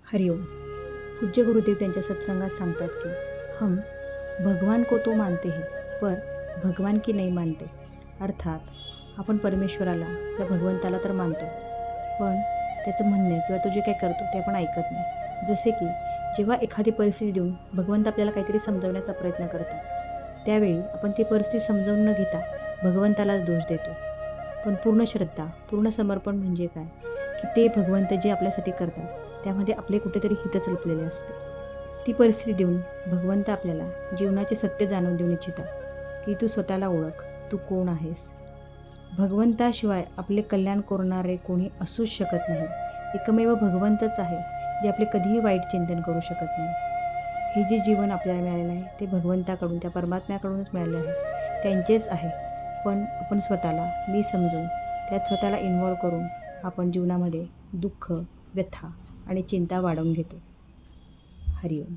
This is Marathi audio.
हरिओम. पूज्य गुरुदेव त्यांच्या सत्संगात सांगतात की हम भगवान को तो मानते हैं पर भगवान की नहीं मानते. अर्थात आपण परमेश्वराला या भगवंताला तर मानतो, पण त्याचं म्हणणे किंवा तो जे काही करतो ते आपण ऐकत नाही. जसे की जेव्हा एखादी परिस्थिती देऊन भगवंत आपल्याला काहीतरी समजवण्याचा प्रयत्न करतात, त्यावेळी आपण ती परिस्थिती समजावून न घेता भगवंतालाच दोष देतो. पण पूर्ण श्रद्धा, पूर्ण समर्पण म्हणजे काय, की ते भगवंत जे आपल्यासाठी करतात त्यामध्ये आपले कुठेतरी हितच लपलेले असते. ती परिस्थिती देऊन भगवंत आपल्याला जीवनाचे सत्य जाणून देऊन इच्छितात की तू स्वतःला ओळख, तू कोण आहेस. भगवंताशिवाय आपले कल्याण करणारे कोणी असूच शकत नाही. एकमेव भगवंतच आहे जे आपले कधीही वाईट चिंतन करू शकत नाही. हे जे जीवन आपल्याला मिळालेलं आहे ते भगवंताकडून, त्या परमात्म्याकडूनच मिळाले आहे, त्यांचेच आहे. पण आपण स्वतःला मी समजून त्यात स्वतःला इन्व्हॉल्व करून आपण जीवनामध्ये दुःख, व्यथा आणि चिंता वाढवून घेतो. हरिओम.